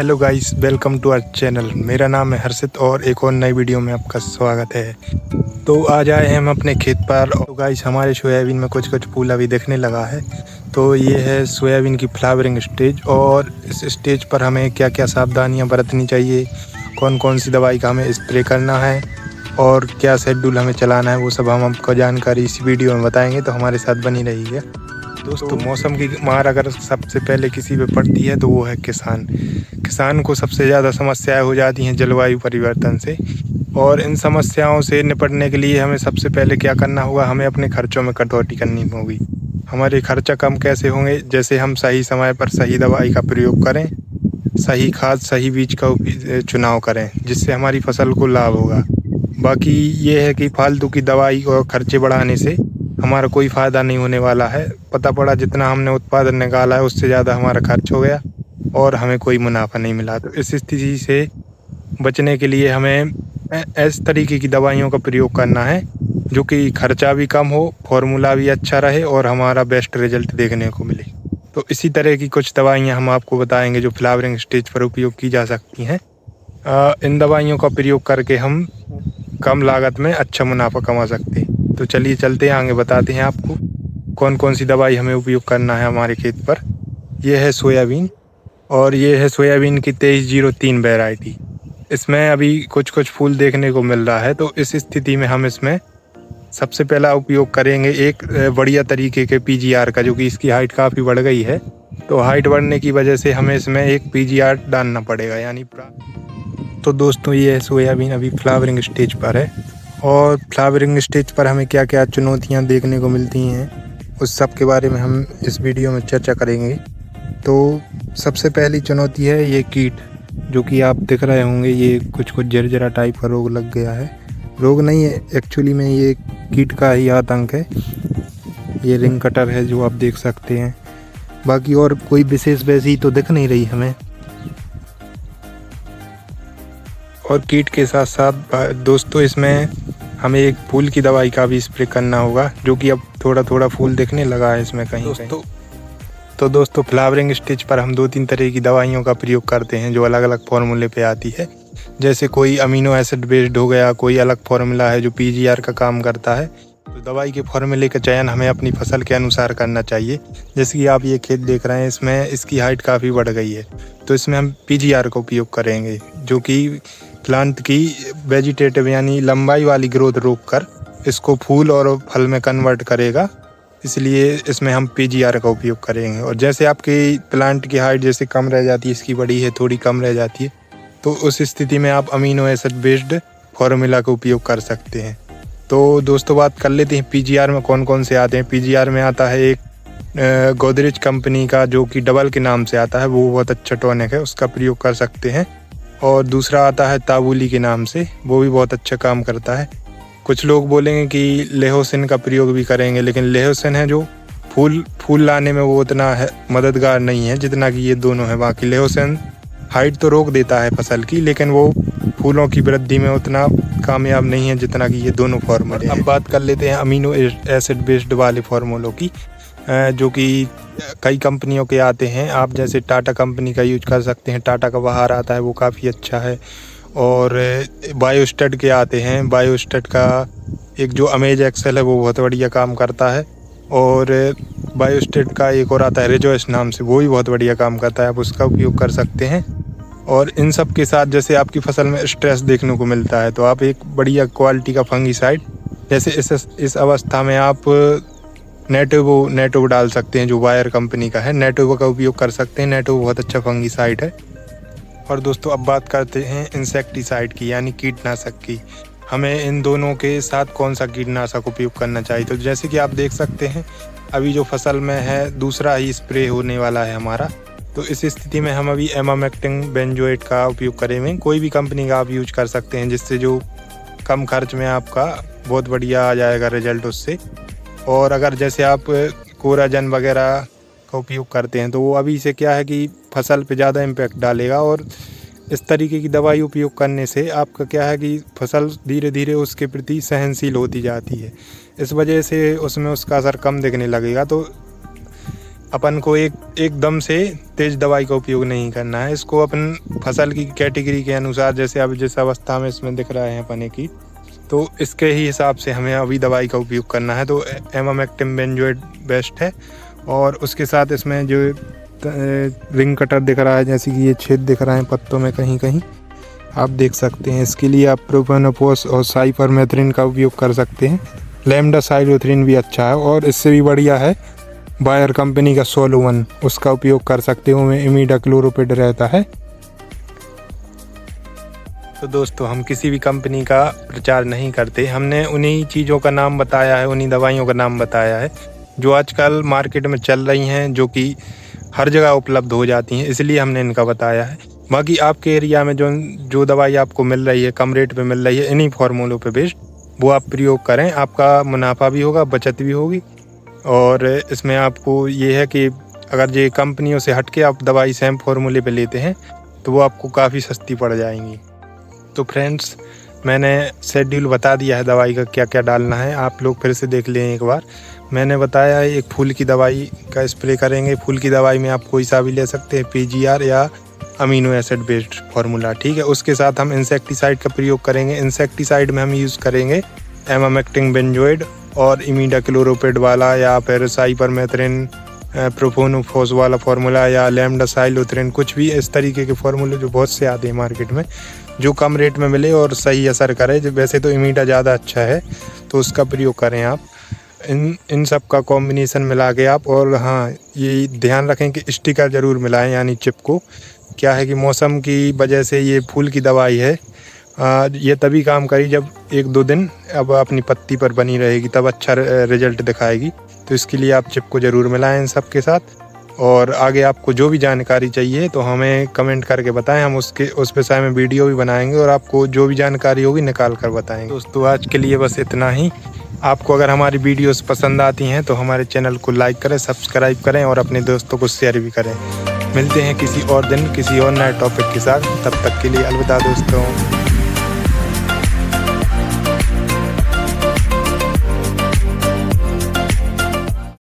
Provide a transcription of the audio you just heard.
Hello guys, welcome to our channel. मेरा नाम है हर्षित और एक और नई वीडियो में आपका स्वागत है। तो आज आए हैं हम अपने खेत पर। तो गाइस, हमारे सोयाबीन में कुछ कुछ फूल अभी दिखने लगा है। तो ये है सोयाबीन की फ्लावरिंग स्टेज, और इस स्टेज पर हमें क्या क्या सावधानियां बरतनी चाहिए, कौन कौन सी दवाई का हमें स्प्रे करना है और क्या शेड्यूल हमें चलाना है, वो सब हम आपको जानकारी इस वीडियो में बताएंगे। तो हमारे साथ बनी रहिए दोस्तों। मौसम की मार अगर सबसे पहले किसी पे पड़ती है तो वो है किसान को सबसे ज़्यादा समस्याएं हो जाती हैं जलवायु परिवर्तन से। और इन समस्याओं से निपटने के लिए हमें सबसे पहले क्या करना होगा, हमें अपने खर्चों में कटौती करनी होगी। हमारे खर्चा कम कैसे होंगे? जैसे हम सही समय पर सही दवाई का प्रयोग करें, सही खाद सही बीज का चुनाव करें, जिससे हमारी फसल को लाभ होगा। बाकी ये है कि फालतू की दवाई और खर्चे बढ़ाने से हमारा कोई फ़ायदा नहीं होने वाला है। पता पड़ा जितना हमने उत्पादन निकाला है उससे ज़्यादा हमारा खर्च हो गया और हमें कोई मुनाफा नहीं मिला। तो इस स्थिति से बचने के लिए हमें इस तरीके की दवाइयों का प्रयोग करना है जो कि खर्चा भी कम हो, फार्मूला भी अच्छा रहे और हमारा बेस्ट रिजल्ट देखने को मिले। तो इसी तरह की कुछ दवाइयाँ हम आपको बताएंगे जो फ्लावरिंग स्टेज पर उपयोग की जा सकती हैं। इन दवाइयों का प्रयोग करके हम कम लागत में अच्छा मुनाफा कमा सकते हैं। तो चलिए चलते हैं आगे, बताते हैं आपको कौन कौन सी दवाई हमें उपयोग करना है हमारे खेत पर। यह है सोयाबीन, और ये है सोयाबीन की 2303 वैरायटी। इसमें अभी कुछ कुछ फूल देखने को मिल रहा है। तो इस स्थिति में हम इसमें सबसे पहला उपयोग करेंगे एक बढ़िया तरीके के पीजीआर का, जो कि इसकी हाइट काफ़ी बढ़ गई है। तो हाइट बढ़ने की वजह से हमें इसमें एक पीजीआर डालना पड़ेगा, यानी तो दोस्तों ये सोयाबीन अभी फ्लावरिंग स्टेज पर है, और फ्लावरिंग स्टेज पर हमें क्या क्या चुनौतियां देखने को मिलती हैं उस सब के बारे में हम इस वीडियो में चर्चा करेंगे। तो सबसे पहली चुनौती है ये कीट, जो कि आप देख रहे होंगे ये कुछ कुछ जर्जरा टाइप का रोग लग गया है। रोग नहीं है एक्चुअली में, ये कीट का ही आतंक है। ये रिंग कटर है जो आप देख सकते हैं। बाकी और कोई विशेष वैसी तो दिख नहीं रही हमें। और कीट के साथ साथ दोस्तों इसमें हमें एक फूल की दवाई का भी स्प्रे करना होगा, जो कि अब थोड़ा थोड़ा फूल दिखने लगा है इसमें कहीं कहीं। तो दोस्तों फ्लावरिंग स्टेज पर हम 2-3 तरह की दवाइयों का प्रयोग करते हैं जो अलग अलग फार्मूले पे आती है। जैसे कोई अमीनो एसिड बेस्ड हो गया, कोई अलग फार्मूला है जो पीजीआर का काम करता है। तो दवाई के फार्मूले का चयन हमें अपनी फसल के अनुसार करना चाहिए। जैसे कि आप ये खेत देख रहे हैं, इसमें इसकी हाइट काफ़ी बढ़ गई है, तो इसमें हम पीजीआर का उपयोग करेंगे, जो कि प्लांट की वेजिटेटिव यानी लंबाई वाली ग्रोथ रोककर इसको फूल और फल में कन्वर्ट करेगा। इसलिए इसमें हम पीजीआर का उपयोग करेंगे। और जैसे आपकी प्लांट की हाइट जैसे कम रह जाती है, इसकी बड़ी है थोड़ी कम रह जाती है, तो उस स्थिति में आप अमीनो एसिड बेस्ड फार्मूला का उपयोग कर सकते हैं। तो दोस्तों बात कर लेते हैं पीजीआर में कौन कौन से आते हैं। पीजीआर में आता है एक गोदरेज कंपनी का, जो कि डबल के नाम से आता है, वो बहुत अच्छा टॉनिक है, उसका प्रयोग कर सकते हैं। और दूसरा आता है ताबूली के नाम से, वो भी बहुत अच्छा काम करता है। कुछ लोग बोलेंगे कि लेहोसिन का प्रयोग भी करेंगे, लेकिन लेहोसिन है जो फूल लाने में वो उतना है मददगार नहीं है जितना कि ये दोनों है। बाकी लेहोसिन हाइट तो रोक देता है फसल की, लेकिन वो फूलों की वृद्धि में उतना कामयाब नहीं है जितना कि ये दोनों फार्मूले हैं। अब बात कर लेते हैं अमीनो एसिड बेस्ड वाले फार्मूलों की, जो कि कई कंपनियों के आते हैं। आप जैसे टाटा कंपनी का यूज कर सकते हैं, टाटा का बाहर आता है, वो काफ़ी अच्छा है। और बायोस्टेट के आते हैं, बायोस्टेट का एक जो अमेज एक्सेल है वो बहुत बढ़िया काम करता है। और बायोस्टेट का एक और आता है रिजोइस नाम से, वो भी बहुत बढ़िया काम करता है, आप उसका उपयोग कर सकते हैं। और इन सब के साथ जैसे आपकी फसल में स्ट्रेस देखने को मिलता है, तो आप एक बढ़िया क्वालिटी का फंगीसाइड, जैसे इस अवस्था में आप नेटोवो डाल सकते हैं, जो वायर कंपनी का है, नेटोवो का उपयोग कर सकते हैं। नेटोवो बहुत अच्छा फंगीसाइड है। और दोस्तों अब बात करते हैं इंसेक्टिसाइड की, यानी कीटनाशक की। हमें इन दोनों के साथ कौन सा कीटनाशक उपयोग करना चाहिए? तो जैसे कि आप देख सकते हैं अभी जो फसल में है दूसरा ही स्प्रे होने वाला है हमारा। तो इस स्थिति में हम अभी एमामेक्टिन बेंजोएट का उपयोग करेंगे। कोई भी कंपनी का आप यूज कर सकते हैं, जिससे जो कम खर्च में आपका बहुत बढ़िया आ जाएगा रिजल्ट उससे। और अगर जैसे आप कोराजन वगैरह का उपयोग करते हैं, तो वो अभी से क्या है कि फसल पे ज़्यादा इम्पैक्ट डालेगा। और इस तरीके की दवाई उपयोग करने से आपका क्या है कि फसल धीरे धीरे उसके प्रति सहनशील होती जाती है, इस वजह से उसमें उसका असर कम दिखने लगेगा। तो अपन को एकदम से तेज दवाई का उपयोग नहीं करना है। इसको अपन फसल की कैटेगरी के अनुसार, जैसे अब जिस अवस्था में इसमें दिख रहे हैं अपने की, तो इसके ही हिसाब से हमें अभी दवाई का उपयोग करना है। तो एमामेक्टिन बेंजोएट बेस्ट है। और उसके साथ इसमें जो रिंग कटर दिख रहा है, जैसे कि ये छेद दिख रहे हैं पत्तों में कहीं कहीं, आप देख सकते हैं। इसके लिए आप प्रोपेनोफॉस और साइपरमेथ्रिन का उपयोग कर सकते हैं। लैम्डासाइलोथ्रिन भी अच्छा है, और इससे भी बढ़िया है बायर कंपनी का सोलो-1, उसका उपयोग कर सकते हो। में इमिडाक्लोप्रिड रहता है। तो दोस्तों, हम किसी भी कंपनी का प्रचार नहीं करते। हमने उन्हीं चीज़ों का नाम बताया है, उन्हीं दवाइयों का नाम बताया है जो आजकल मार्केट में चल रही हैं, जो कि हर जगह उपलब्ध हो जाती हैं, इसलिए हमने इनका बताया है। बाकी आपके एरिया में जो दवाई आपको मिल रही है, कम रेट पे मिल रही है इन्हीं फार्मूलों पे बेस्ड, वो आप प्रयोग करें। आपका मुनाफा भी होगा, बचत भी होगी। और इसमें आपको ये है कि अगर ये कंपनियों से हट के आप दवाई सेम फार्मूले पे लेते हैं तो वो आपको काफ़ी सस्ती पड़ जाएंगी। तो फ्रेंड्स, मैंने शेड्यूल बता दिया है दवाई का क्या क्या डालना है, आप लोग फिर से देख लें एक बार। मैंने बताया है एक फूल की दवाई का स्प्रे करेंगे। फूल की दवाई में आप कोई सा भी ले सकते हैं, PGR या अमीनो एसिड बेस्ड फार्मूला, ठीक है। उसके साथ हम इंसेक्टिसाइड का प्रयोग करेंगे। इंसेक्टिसाइड में हम यूज़ करेंगे एमामेक्टिन बेंजोएट और इमिडाक्लोप्रिड वाला, या फिर साइपरमेथ्रिन प्रोपेनोफॉस वाला फार्मूला, या लैम्डासाइलोथ्रिन, कुछ भी इस तरीके के फार्मूले जो बहुत से आते हैं मार्केट में, जो कम रेट में मिले और सही असर करे। वैसे तो इमिडा ज़्यादा अच्छा है, तो उसका प्रयोग करें आप। इन सब का कॉम्बिनेशन मिला के आप, और हाँ, ये ध्यान रखें कि स्टिकर ज़रूर मिलाएं, यानी चिप को। क्या है कि मौसम की वजह से ये फूल की दवाई है, ये तभी काम करी जब 1-2 दिन अब अपनी पत्ती पर बनी रहेगी, तब अच्छा रिजल्ट दिखाएगी। तो इसके लिए आप चिप को ज़रूर मिलाएं इन सब के साथ। और आगे आपको जो भी जानकारी चाहिए तो हमें कमेंट करके बताएं, हम उस विषय में वीडियो भी बनाएंगे और आपको जो भी जानकारी होगी निकाल कर बताएंगे। दोस्तों, आज के लिए बस इतना ही। आपको अगर हमारी वीडियोस पसंद आती हैं तो हमारे चैनल को लाइक करें, सब्सक्राइब करें और अपने दोस्तों को शेयर भी करें। मिलते हैं किसी और दिन किसी और नए टॉपिक के साथ। तब तक के लिए अलविदा दोस्तों।